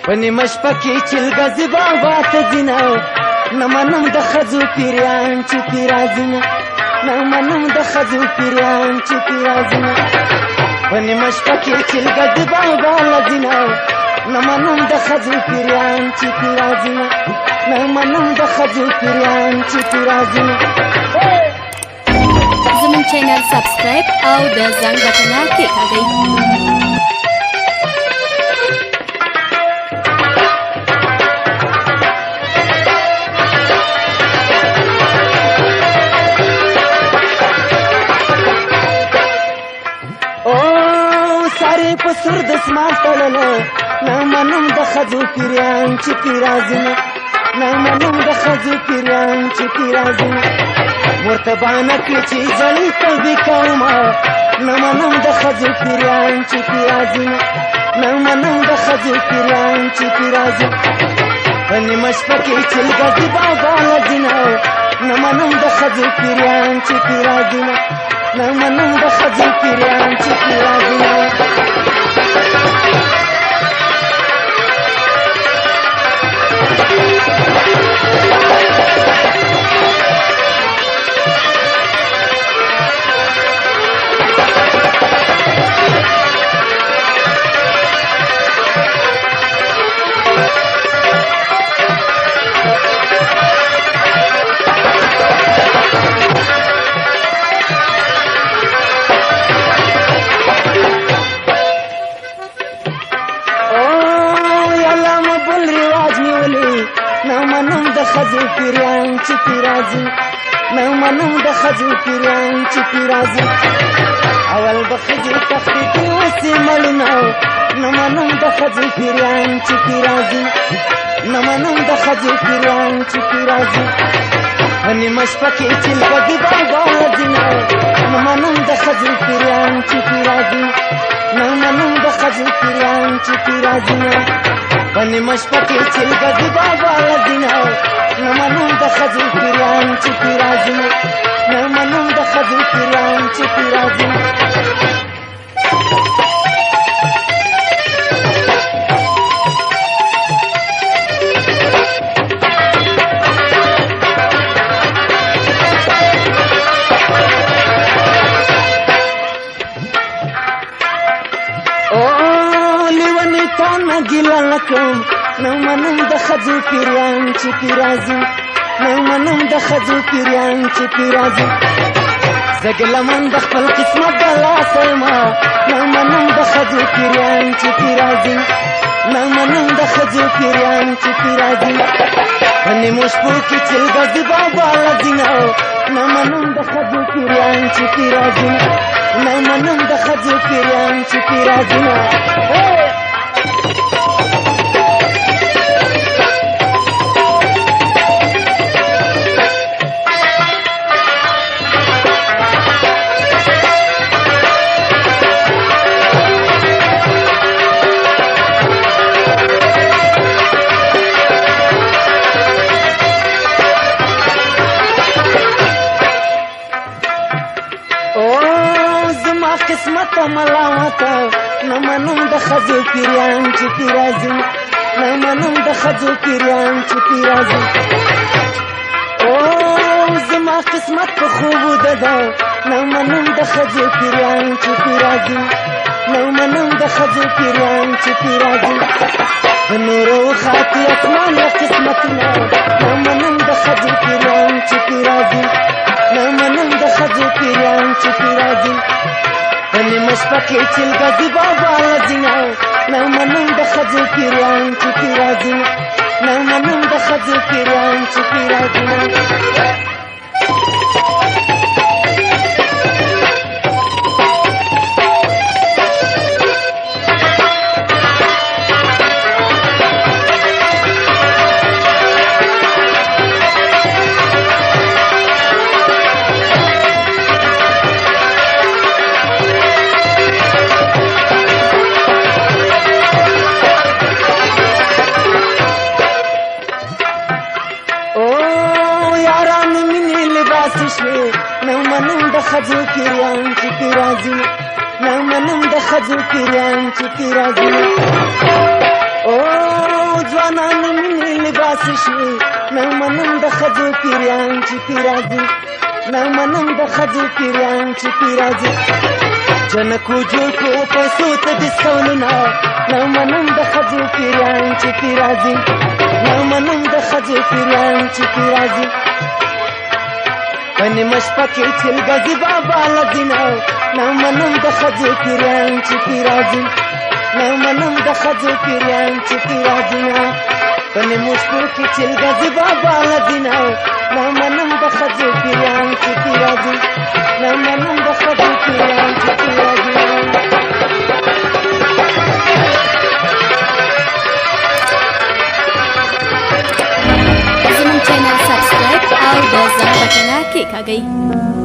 ونیمه شپه کې چلګزي بابا ته ځینه نه منم د ښځو پیریان چې پې راځینه نه منم د ښځو پیریان چې پې راځینه ونیمه شپه کې چلګزي بابا له ځینه نه منم د ښځو پیریان چې پې راځینه نه منم د ښځو پیریان چې پې راځینه زموږ چینل سبسکرایب او د زنګ بټنه کېکاږئ. ساري په سر د اسمان تړله نه منم د ښځو پیریان چې پې راځینه نه منم د ښځو پیریان چې پې راځینه ورته بانه کړي چې زړې توبې کومه نه منم د ښځو پیریان چې پې راځینه نه منم د ښځو پیریان چې پې راځینه په نیمه شپه کې چلګزي بابا له ځینه نه منم د ښځو پیریان چې پې راځینه نه منم د ښځو پیریان چې پې راځینه نه منم د ښځو پیریان چې پې راځي نه منم د ښځو پیریان چې پې راځي اول به ښځې تښتېدې اوس یې مړونه نه منم د ښځو پیریان چې پې راځي نه منم د ښځو پیریان چې پې راځي په نیمه شپه کې چلګزي بابا له ځینه نه منم د ښځو پیریان چې پې راځي نه منم د ښځو پیریان چې پې راځي په نیمه شپه کې چلګزي بابا له ځینه نه منم د ښځو پیریان چې پې راځي نه منم د ښځو پیریان چې پې راځي نه ګیله لکم نه منم د ښځو پیریان چې پې راځي نه منم د ښځو پیریان چې پې راځي زه ګیلهمن د خپل قسمت د لاسه یمه نه منم د ښځو پیریان چې پې راځي نه منم د ښځو پیریان چې پې راځي په نیمو شپو کې چلګزي بابا له ځینه نه منم د ښځو پیریان چې پې راځي نه منم د ښځو پیریان چې پې راځي قسمت ملامته نه منم د ښځو پیریان چې پې راځي نه منم د ښځو پیریان چې پې راځي زما قسمت په خوبو ده نه منم د ښځو پیریان چې پې راځي نه منم د ښځو پیریان چې پې راځي د نورو خاطي اسمان له قسمتونه نه منم د ښځو پیریان چې پې راځي نه منم د ښځو پیریان چې پې راځي په نیمه شپه کې چلګزي بابا له ځینه نه منم د ښځو پیریان چې پې راځي نه منم د ښځو پیریان چې پې راځي شوې نه منم د ښځو پیریان چې پې راځي نه منم د ښځو پیریان چې پې راځي څه شي نه منم د ښځو پیریان چې پې راځي نه منم د ښځو پیریان چې پې راځي جنکو جوړ کړو پیسو ته ډسکاونټونه نه منم د ښځو پیریان چې پې راځي نه منم د ښځو پیریان چې پې راځي په نیمه شپه کې چلګزي بابا لګینه نه منم د ښځو پیریان چې پې راځي نه منم د ښځو پیریان چې پې راځي په نیمو شپو کې چلګزي بابا لګینه نه منم د ښځو پیریان چې پې راځي نه منم د ښځو پیریان چې پې راځي زموږ چینل سبسکرایب او د زنګ بټنه کلیک کړئ.